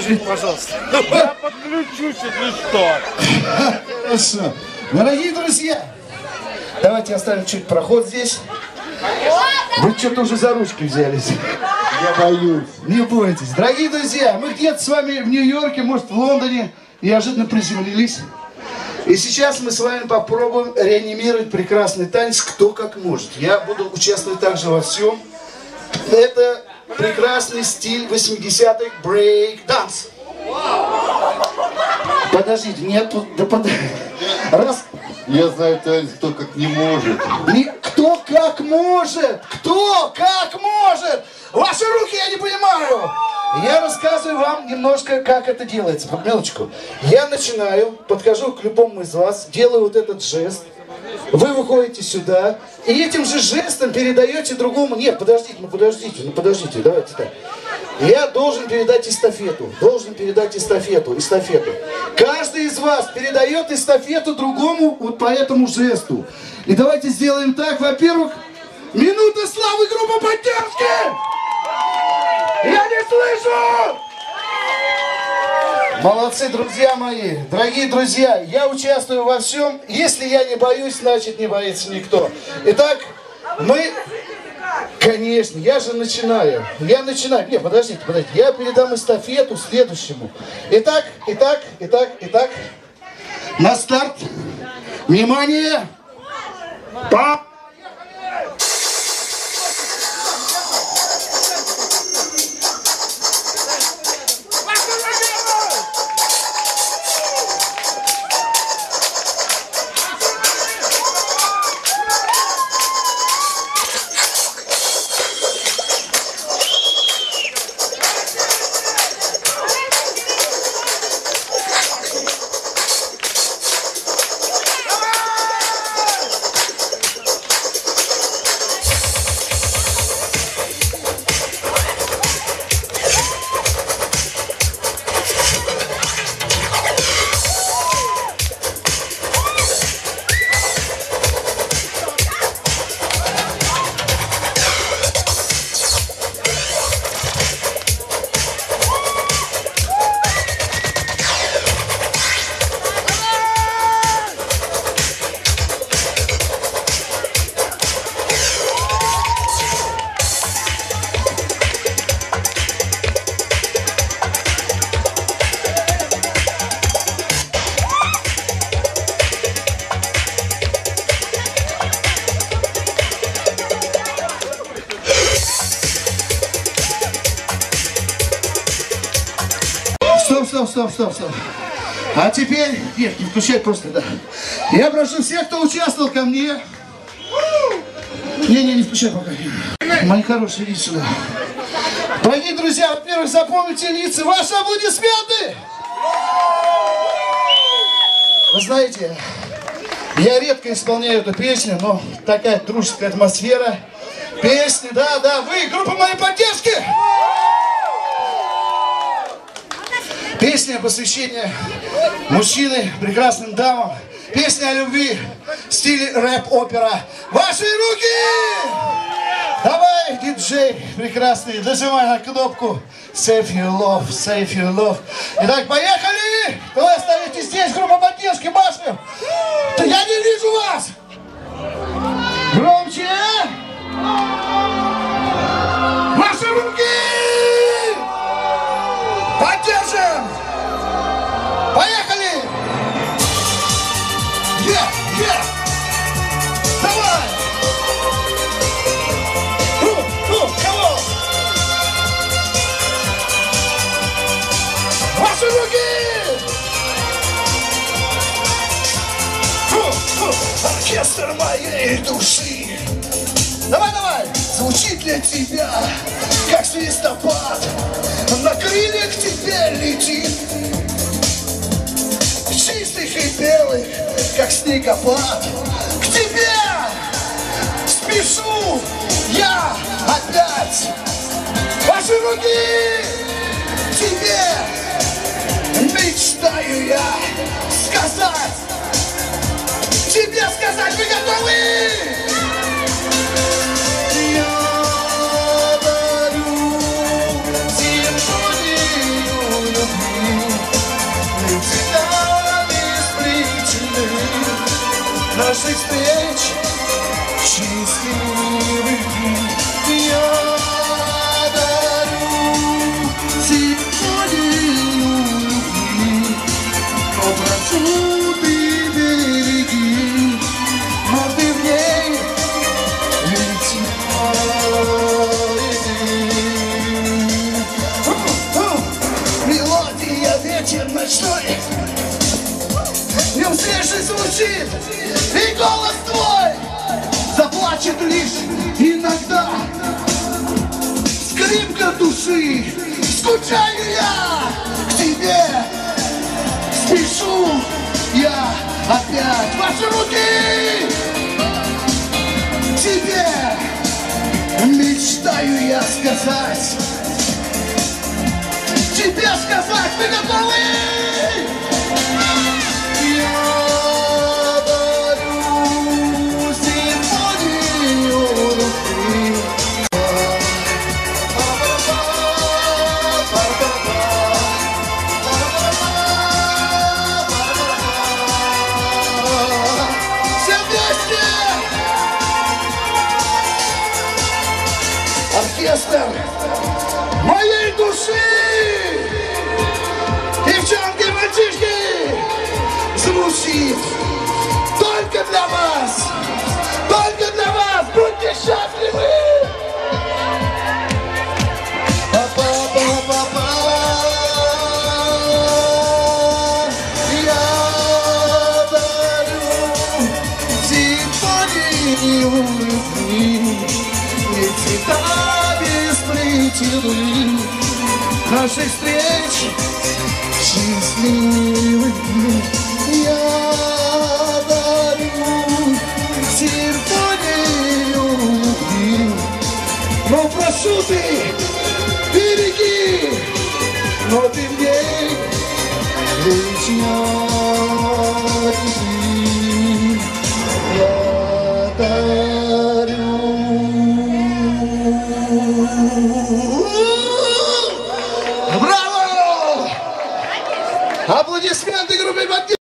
подключить, пожалуйста. Я подключусь, если что. Хорошо. Дорогие друзья, давайте оставим чуть проход здесь. Вы что-то уже за ручки взялись. Я боюсь. Не бойтесь. Дорогие друзья, мы где-то с вами в Нью-Йорке, может в Лондоне, неожиданно приземлились. И сейчас мы с вами попробуем реанимировать прекрасный танец «Кто как может». Я буду участвовать также во всем. Это прекрасный стиль 80-х брейк-данс. Подождите, нет, да подождите. Раз. Я знаю танец «Кто как не может». Кто как может? Кто как может? Ваши руки я не понимаю. Я рассказываю вам немножко, как это делается. Под минуточку. Я начинаю, подхожу к любому из вас, делаю вот этот жест. Вы выходите сюда и этим же жестом передаете другому. Нет, подождите, давайте так. Я должен передать эстафету. Эстафету. Каждый из вас передает эстафету другому вот по этому жесту. И давайте сделаем так. Во-первых, минута славы, группа поддержки! Я не слышу! Молодцы, друзья мои, дорогие друзья, я участвую во всем. Если я не боюсь, значит не боится никто. Итак, мы... Конечно, я же начинаю. Нет, подождите. Я передам эстафету следующему. Итак. На старт. Внимание. Стоп. А теперь... Нет, не включай просто, да. Я прошу всех, кто участвовал, ко мне. Не включай пока. Мои хорошие, идите сюда. Дорогие друзья, во-первых, запомните лица. Ваши аплодисменты! Вы знаете, я редко исполняю эту песню, но такая дружеская атмосфера. Песня, да, вы, группа моей поддержки! Песня посвящения мужчины прекрасным дамам. Песня о любви в стиле рэп-опера. Ваши руки! Давай, диджей прекрасный, нажимай на кнопку Save Your Love. Итак, поехали! Вы оставите здесь, группа поддержки, башню. Да я не вижу вас! Громче! Ваши руки! Поддержим! Поехали! Давай! Кого? Ваши руки! Оркестр моей души. Давай! Звучит для тебя, как свистопад. На крыльях теперь летит, чистых и белых, как снегопад. К тебе спешу я опять. Ваши руки тебе мечтаю я сказать. Тебе сказать, вы готовы? Я дарю симфонию любви. счастливых дней. Я дарю симфонию любви, но прошу ты береги, но ты в ней ведь мелодия вечер ночной, в нем свежий звучит, и голос твой заплачет лишь иногда. Скрипка души, скучаю я к тебе, спешу я опять. Ваши руки тебе мечтаю я сказать, тебе сказать, ты готовы? Я дарю симфонию любви. Все вместе! Оркестр моей души! Девчонки, мальчишки, звучит только для вас, будьте счастливы! Па-па-па-па-па. Я дарю симфонию любви, ведь цветами сплетены наших встреч счастливых дней. Я дарю симфонию любви, но прошу ты, береги, но ты в ней ведь я дарю. Браво! Аплодисменты группе «Бандит».